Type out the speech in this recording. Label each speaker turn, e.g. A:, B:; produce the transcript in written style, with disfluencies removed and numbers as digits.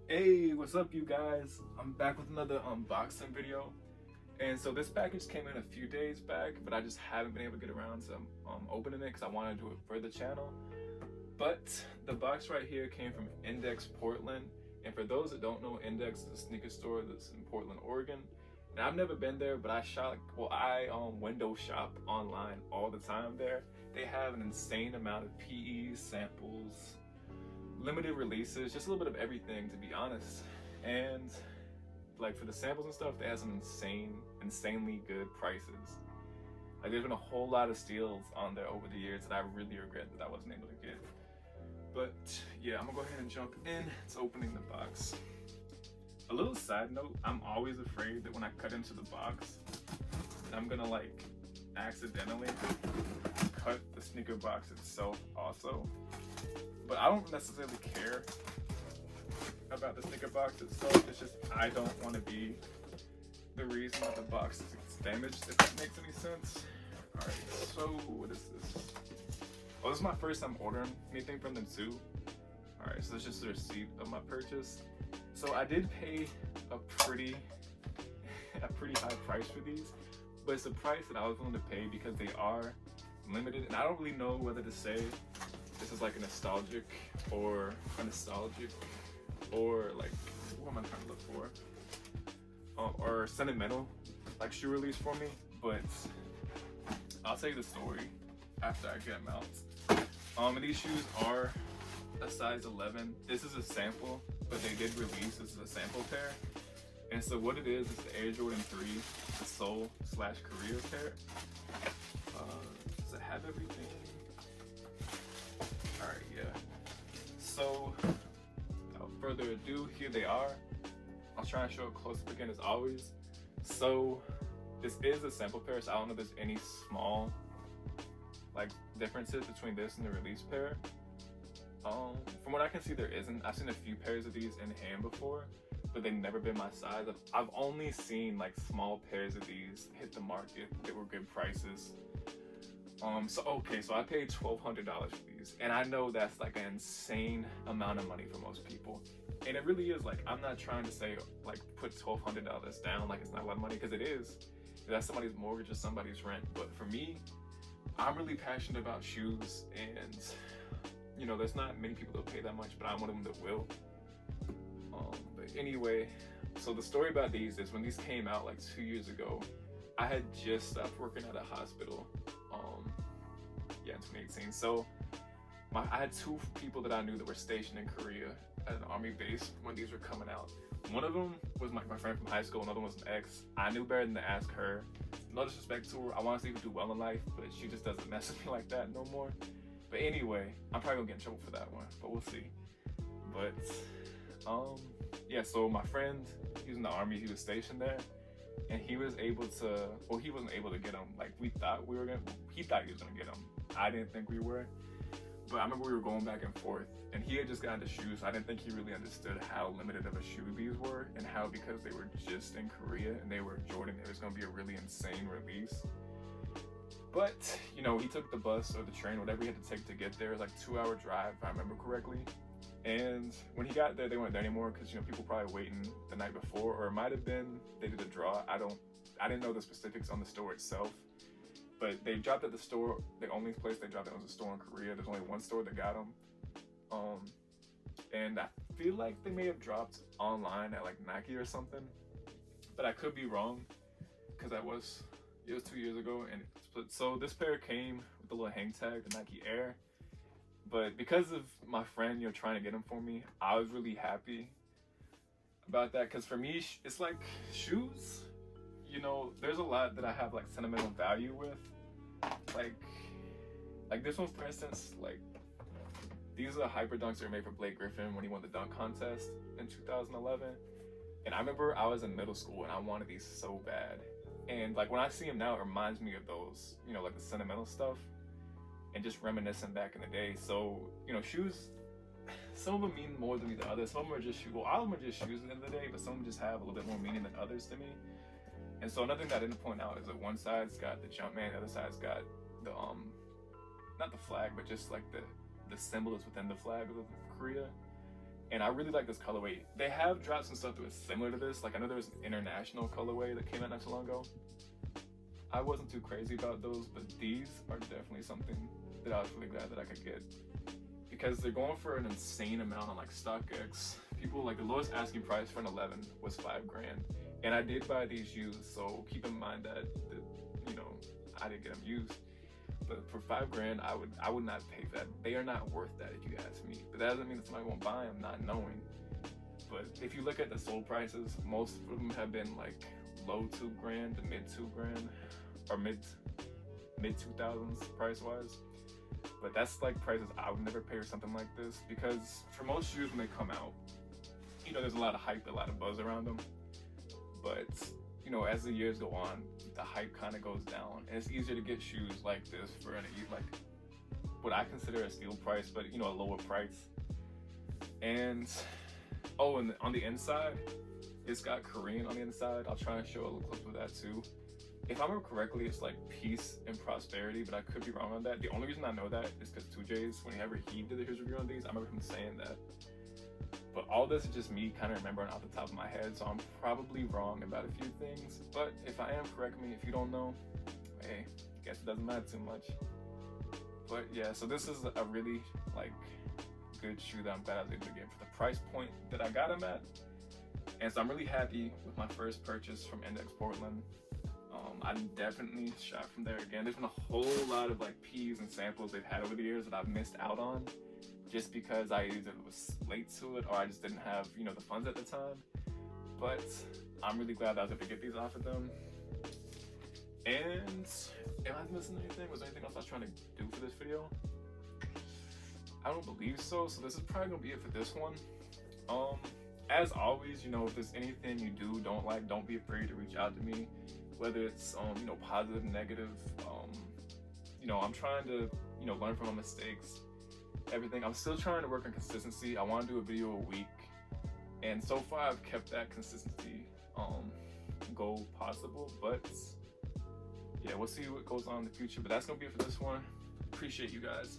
A: Hey, what's up you guys? I'm back with another unboxing video. And so this package came in a few days back, but I just haven't been able to get around to opening it because I want to do it for the channel. But the box right here came from Index Portland. And for those that don't know, Index is a sneaker store that's in Portland, Oregon. And I've never been there, but I window shop online all the time there. They have an insane amount of PEs, samples, limited releases, just a little bit of everything, to be honest. And like for the samples and stuff, they have some insanely good prices. Like there's been a whole lot of steals on there over the years that I really regret that I wasn't able to get. But yeah, I'm gonna go ahead and jump in to opening the box. A little side note, I'm always afraid that when I cut into the box, I'm gonna like accidentally cut the sneaker box itself also. But I don't necessarily care about the sneaker box itself. It's just I don't want to be the reason that the box gets damaged, if that makes any sense. Alright, so what is this? Oh, this is my first time ordering anything from them too. Alright, so it's just the receipt of my purchase. So I did pay a pretty high price for these, but it's a price that I was willing to pay because they are limited, and I don't really know whether to say this is like a nostalgic or like, what am I trying to look for? Or sentimental like shoe release for me, but I'll tell you the story after I get them out. And these shoes are a size 11. This is a sample, but they did release this is a sample pair. And so what it is the Air Jordan 3, the Seoul / Korea pair. Does it have everything? Alright, yeah. So, without further ado, here they are. I'll try and show it close up again as always. So, this is a sample pair, so I don't know if there's any small like differences between this and the release pair. From what I can see, there isn't. I've seen a few pairs of these in hand before, but they've never been my size. I've only seen like small pairs of these hit the market that were good prices. So I paid $1,200 for these, and I know that's like an insane amount of money for most people, and it really is. Like, I'm not trying to say like put $1,200 down like it's not a lot of money, because it is. That's somebody's mortgage or somebody's rent. But for me, I'm really passionate about shoes, and you know, there's not many people that pay that much, but I'm one of them that will. But anyway, so the story about these is when these came out like 2 years ago, I had just stopped working at a hospital. In 2018. So I had two people that I knew that were stationed in Korea at an army base when these were coming out. One of them was my friend from high school, another one was an ex. I knew better than to ask her. No disrespect to her, I want to see her do well in life, but she just doesn't mess with me like that no more. But anyway, I'm probably gonna get in trouble for that one, but we'll see. But yeah, so my friend, he was in the army, he was stationed there, and he was able to, well, he wasn't able to get them like we thought we were gonna. He thought he was gonna get them. I didn't think we were, but I remember we were going back and forth, and he had just gotten the shoes, so I didn't think he really understood how limited of a shoe these were, and how because they were just in Korea and they were Jordan, it was gonna be a really insane release. But you know, he took the bus or the train, whatever he had to take to get there. It was like a 2-hour drive, if I remember correctly. And when he got there, they weren't there anymore because, you know, people probably waiting the night before, or it might have been they did a draw. I didn't know the specifics on the store itself, but they dropped at the store. The only place they dropped it was a store in Korea. There's only one store that got them, and I feel like they may have dropped online at like Nike or something, but I could be wrong because it was 2 years ago. And so this pair came with the little hang tag, the Nike Air. But because of my friend, you know, trying to get them for me, I was really happy about that. Because for me, it's like shoes, you know, there's a lot that I have like sentimental value with. Like this one, for instance, like these are Hyper Dunks that were made for Blake Griffin when he won the dunk contest in 2011. And I remember I was in middle school and I wanted these so bad. And like when I see them now, it reminds me of those, you know, like the sentimental stuff. And just reminiscing back in the day. So, you know, shoes, some of them mean more than the others. Some of them are just shoes. Well, all of them are just shoes at the end of the day, but some of them just have a little bit more meaning than others to me. And so another thing that I didn't point out is that one side's got the Jumpman, the other side's got the not the flag, but just like the symbol is within the flag of Korea. And I really like this colorway. They have dropped some stuff that was similar to this. Like I know there was an international colorway that came out not too long ago. I wasn't too crazy about those, but these are definitely something that I was really glad that I could get, because they're going for an insane amount on like StockX. People, like the lowest asking price for an 11 was $5,000, and I did buy these used. So keep in mind that you know, I didn't get them used. But for $5,000, I would not pay for that. They are not worth that if you ask me. But that doesn't mean that somebody won't buy them, not knowing. But if you look at the sold prices, most of them have been like low $2,000 to mid $2,000, or mid 2000s price wise. But that's like prices I would never pay for something like this, because for most shoes when they come out, you know, there's a lot of hype, a lot of buzz around them. But you know, as the years go on, the hype kind of goes down, and it's easier to get shoes like this for like what I consider a steal price, but you know, a lower price. And oh, and on the inside, it's got Korean on the inside. I'll try and show a little clip of that too. If I remember correctly, it's like peace and prosperity, but I could be wrong on that. The only reason I know that is because 2J's, whenever he did his review on these, I remember him saying that. But all this is just me kind of remembering off the top of my head, so I'm probably wrong about a few things. But if I am, correct me. If you don't know, hey, guess it doesn't matter too much. But yeah, so this is a really like good shoe that I'm glad I was able to get for the price point that I got them at. And so I'm really happy with my first purchase from Index Portland. I definitely shop from there again. There's been a whole lot of like P's and samples they've had over the years that I've missed out on, just because I either was late to it or I just didn't have, you know, the funds at the time. But I'm really glad that I was able to get these off of them. And am I missing anything? Was there anything else I was trying to do for this video? I don't believe so. So this is probably gonna be it for this one. As always, you know, if there's anything you do don't like, don't be afraid to reach out to me. Whether it's you know, positive, negative, you know, I'm trying to, you know, learn from my mistakes, everything. I'm still trying to work on consistency. I want to do a video a week, and so far I've kept that consistency goal possible. But yeah, we'll see what goes on in the future. But that's gonna be it for this one. Appreciate you guys.